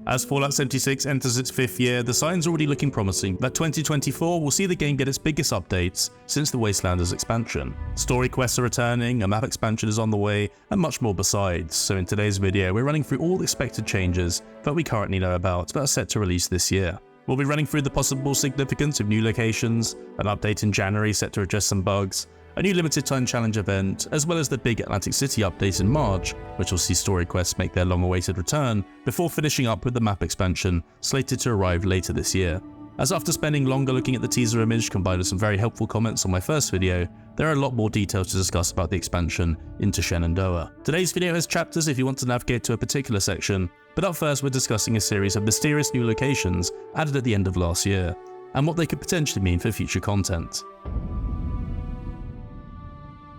As Fallout 76 enters its 5th year, the signs are already looking promising that 2024 will see the game get its biggest updates since the Wastelanders expansion. Story quests are returning, a map expansion is on the way, and much more besides. So in today's video, we're running through all the expected changes that we currently know about that are set to release this year. We'll be running through the possible significance of new locations, an update in January set to address some bugs, a new limited time challenge event, as well as the big Atlantic City update in March, which will see story quests make their long-awaited return, before finishing up with the map expansion, slated to arrive later this year. As after spending longer looking at the teaser image combined with some very helpful comments on my first video, there are a lot more details to discuss about the expansion into Shenandoah. Today's video has chapters if you want to navigate to a particular section, but up first we're discussing a series of mysterious new locations added at the end of last year, and what they could potentially mean for future content.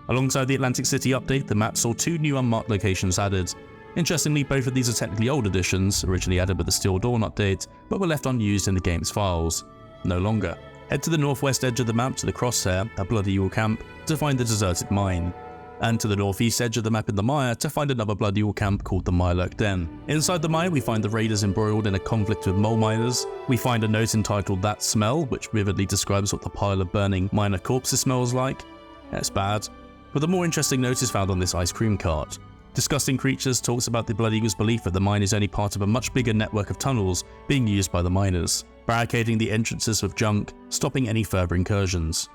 Alongside the Atlantic City update, the map saw 2 new unmarked locations added. Interestingly, both of these are technically old additions, originally added with the Steel Dawn update, but were left unused in the game's files. No longer. Head to the northwest edge of the map to the Crosshair, a Bloody Yule camp, to find the deserted mine. And to the northeast edge of the map in the mire to find another Bloody Yule camp called the Mirelurk Den. Inside the mire we find the raiders embroiled in a conflict with mole miners. We find a note entitled That Smell, which vividly describes what the pile of burning miner corpses smells like. It's bad. But the more interesting note is found on this ice cream cart. Disgusting Creatures talks about the Bloody Eagle's belief that the mine is only part of a much bigger network of tunnels being used by the miners, barricading the entrances with junk, stopping any further incursions.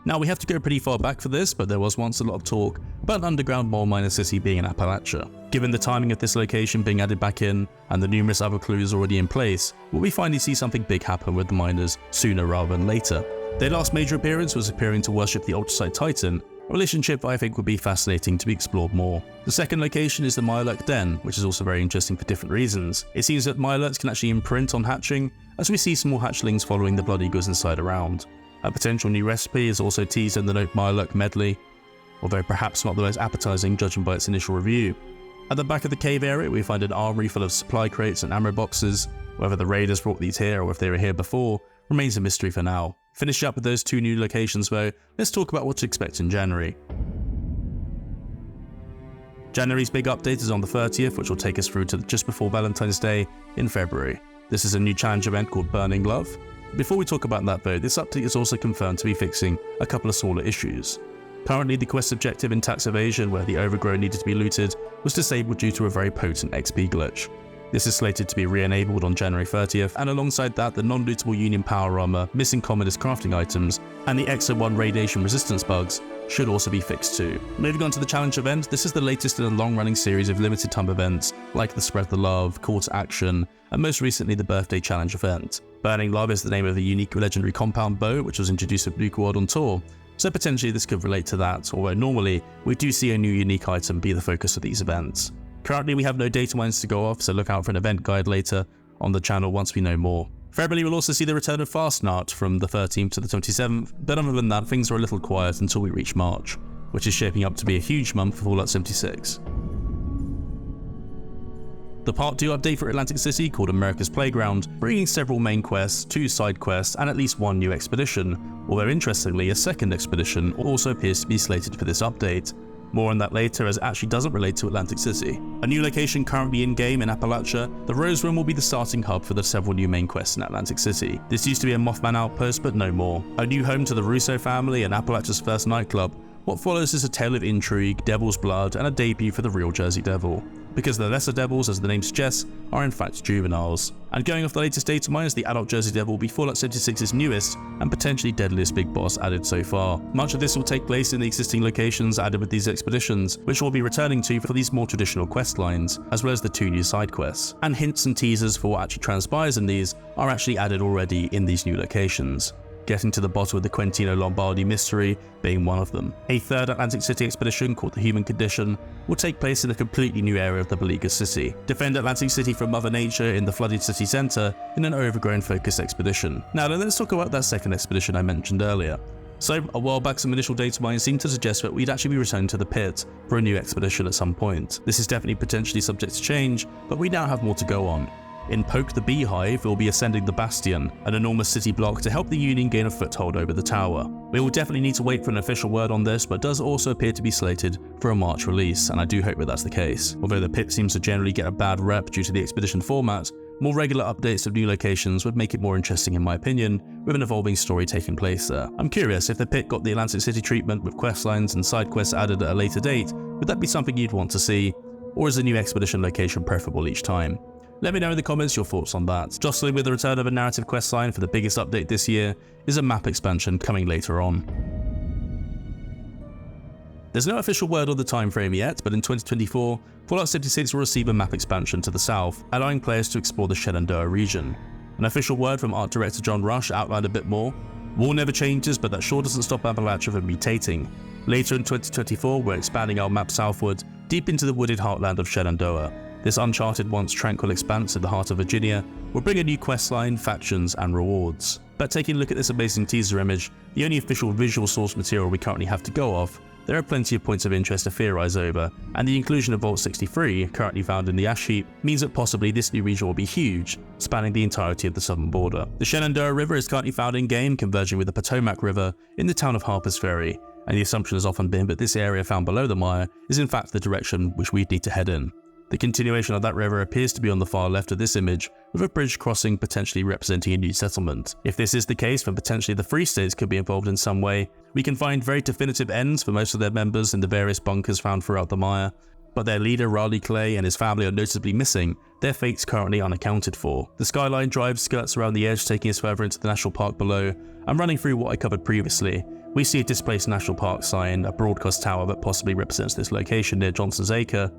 Now we have to go pretty far back for this, but there was once a lot of talk about an underground mole miner city being in Appalachia. Given the timing of this location being added back in, and the numerous other clues already in place, will we finally see something big happen with the miners sooner rather than later? Their last major appearance was appearing to worship the Ultrasite Titan, a relationship I think would be fascinating to be explored more. The second location is the Mirelurk Den, which is also very interesting for different reasons. It seems that Mirelurks can actually imprint on hatching, as we see small hatchlings following the Blood Eagles inside around. A potential new recipe is also teased in the note Mirelurk Medley, although perhaps not the most appetizing judging by its initial review. At the back of the cave area we find an armory full of supply crates and ammo boxes. Whether the raiders brought these here or if they were here before remains a mystery for now. Finishing up with those 2 new locations though, let's talk about what to expect in January. January's big update is on the 30th, which will take us through to just before Valentine's Day in February. This is a new challenge event called Burning Love. Before we talk about that though, this update is also confirmed to be fixing a couple of smaller issues. Currently the quest objective in Tax Evasion, where the Overgrown needed to be looted, was disabled due to a very potent XP glitch. This is slated to be re-enabled on January 30th, and alongside that the non-lootable Union Power Armor, missing Commodus crafting items, and the Exo 1 radiation resistance bugs should also be fixed too. Moving on to the challenge event, this is the latest in a long-running series of limited time events like the Spread the Love, Call to Action, and most recently the Birthday Challenge event. Burning Love is the name of the unique legendary compound bow which was introduced with Nuka-World on tour, so potentially this could relate to that, although normally we do see a new unique item be the focus of these events. Currently we have no data mines to go off, so look out for an event guide later on the channel once we know more. February will also see the return of Fastnart from the 13th to the 27th, but other than that things are a little quiet until we reach March, which is shaping up to be a huge month for Fallout 76. The Part 2 update for Atlantic City, called America's Playground, bringing several main quests, 2 side quests, and at least 1 new expedition, although interestingly a second expedition also appears to be slated for this update. More on that later, as it actually doesn't relate to Atlantic City. A new location currently in-game in Appalachia, the Rose Room will be the starting hub for the several new main quests in Atlantic City. This used to be a Mothman outpost, but no more. A new home to the Russo family and Appalachia's first nightclub. What follows is a tale of intrigue, devil's blood, and a debut for the real Jersey Devil. Because the lesser devils, as the name suggests, are in fact juveniles. And going off the latest data mines, the adult Jersey Devil will be Fallout 76's newest and potentially deadliest big boss added so far. Much of this will take place in the existing locations added with these expeditions, which we'll be returning to for these more traditional quest lines, as well as the 2 new side quests. And hints and teasers for what actually transpires in these are actually added already in these new locations. Getting to the bottom of the Quentino Lombardi mystery being one of them. A third Atlantic City expedition called the Human Condition will take place in a completely new area of the Beleaguered City. Defend Atlantic City from Mother Nature in the flooded city centre in an overgrown focused expedition. Now let's talk about that second expedition I mentioned earlier. So a while back some initial data mines seemed to suggest that we'd actually be returning to the pit for a new expedition at some point. This is definitely potentially subject to change, but we now have more to go on. In Poke the Beehive, we'll be ascending the Bastion, an enormous city block to help the Union gain a foothold over the tower. We will definitely need to wait for an official word on this, but does also appear to be slated for a March release, and I do hope that that's the case. Although the pit seems to generally get a bad rep due to the expedition format, More regular updates of new locations would make it more interesting in my opinion, with an evolving story taking place there. I'm curious, if the pit got the Atlantic City treatment with questlines and side quests added at a later date, would that be something you'd want to see, or is a new expedition location preferable each time? Let me know in the comments your thoughts on that. Jostling with the return of a narrative questline for the biggest update this year is a map expansion coming later on. There's no official word on the time frame yet, but in 2024, Fallout 76 will receive a map expansion to the south, allowing players to explore the Shenandoah region. An official word from art director John Rush outlined a bit more. War never changes, but that sure doesn't stop Appalachia from mutating. Later in 2024, we're expanding our map southward, deep into the wooded heartland of Shenandoah. This uncharted, once tranquil expanse in the heart of Virginia will bring a new questline, factions, and rewards. But taking a look at this amazing teaser image, the only official visual source material we currently have to go off, there are plenty of points of interest to theorize over, and the inclusion of Vault 63, currently found in the ash heap, means that possibly this new region will be huge, spanning the entirety of the southern border. The Shenandoah River is currently found in-game, converging with the Potomac River in the town of Harpers Ferry, and the assumption has often been that this area found below the mire is in fact the direction which we'd need to head in. The continuation of that river appears to be on the far left of this image, with a bridge crossing potentially representing a new settlement. If this is the case, then potentially the Free States could be involved in some way. We can find very definitive ends for most of their members in the various bunkers found throughout the mire, but their leader Raleigh Clay and his family are noticeably missing, their fates currently unaccounted for. The Skyline Drive skirts around the edge, taking us further into the national park below, and running through what I covered previously. We see a displaced national park sign, a broadcast tower that possibly represents this location near Johnson's Acre,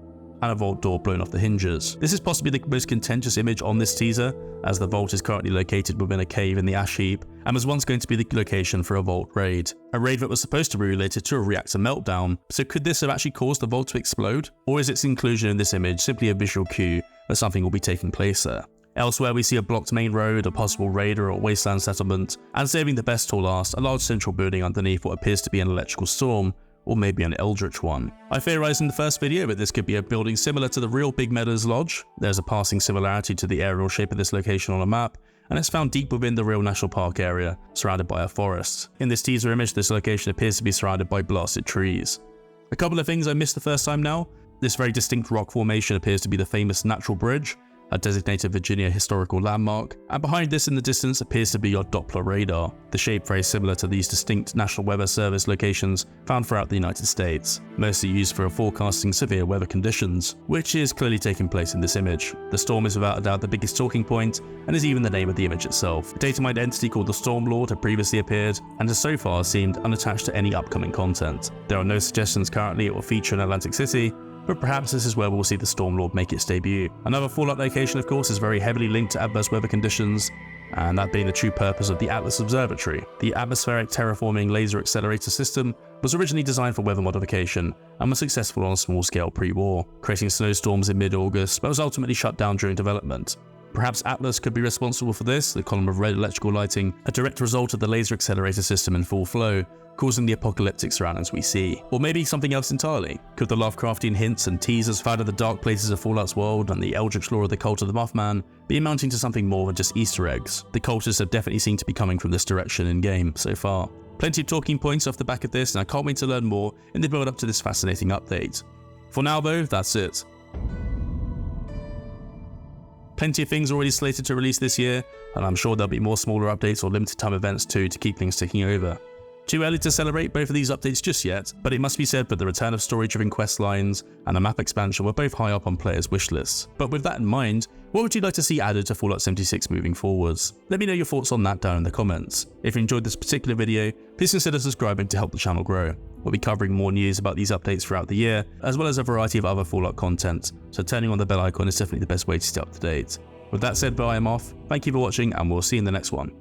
and a vault door blown off the hinges. This is possibly the most contentious image on this teaser, as the vault is currently located within a cave in the ash heap, and was once going to be the location for a vault raid. A raid that was supposed to be related to a reactor meltdown, so could this have actually caused the vault to explode? Or is its inclusion in this image simply a visual cue that something will be taking place there? Elsewhere we see a blocked main road, a possible raider or wasteland settlement, and saving the best till last, a large central building underneath what appears to be an electrical storm, or maybe an eldritch one. I theorized in the first video that this could be a building similar to the real Big Meadows Lodge. There's a passing similarity to the aerial shape of this location on a map, and it's found deep within the real national park area, surrounded by a forest. In this teaser image, this location appears to be surrounded by blasted trees. A couple of things I missed the first time now. This very distinct rock formation appears to be the famous Natural Bridge, a designated Virginia historical landmark, and behind this in the distance appears to be your Doppler radar, the shape very similar to these distinct National Weather Service locations found throughout the United States, mostly used for forecasting severe weather conditions, which is clearly taking place in this image. The storm is without a doubt the biggest talking point, and is even the name of the image itself. A data-mined entity called the Storm Lord had previously appeared, and has so far seemed unattached to any upcoming content. There are no suggestions currently it will feature in Atlantic City, but perhaps this is where we'll see the Stormlord make its debut. Another Fallout location, of course, is very heavily linked to adverse weather conditions, and that being the true purpose of the Atlas Observatory. The atmospheric terraforming laser accelerator system was originally designed for weather modification, and was successful on a small scale pre-war, creating snowstorms in mid-August, but was ultimately shut down during development. Perhaps Atlas could be responsible for this, the column of red electrical lighting, a direct result of the laser accelerator system in full flow, causing the apocalyptic surroundings we see. Or maybe something else entirely. Could the Lovecraftian hints and teasers found in the dark places of Fallout's world and the eldritch lore of the cult of the Mothman be amounting to something more than just Easter eggs? The cultists have definitely seemed to be coming from this direction in-game so far. Plenty of talking points off the back of this, and I can't wait to learn more in the build up to this fascinating update. For now though, that's it. Plenty of things already slated to release this year, and I'm sure there'll be more smaller updates or limited time events too to keep things ticking over. Too early to celebrate both of these updates just yet, but it must be said that the return of story-driven quest lines and a map expansion were both high up on players' wish lists. But with that in mind, what would you like to see added to Fallout 76 moving forwards? Let me know your thoughts on that down in the comments. If you enjoyed this particular video, please consider subscribing to help the channel grow. We'll be covering more news about these updates throughout the year, as well as a variety of other Fallout content, so turning on the bell icon is definitely the best way to stay up to date. With that said, I am off. Thank you for watching, and we'll see you in the next one.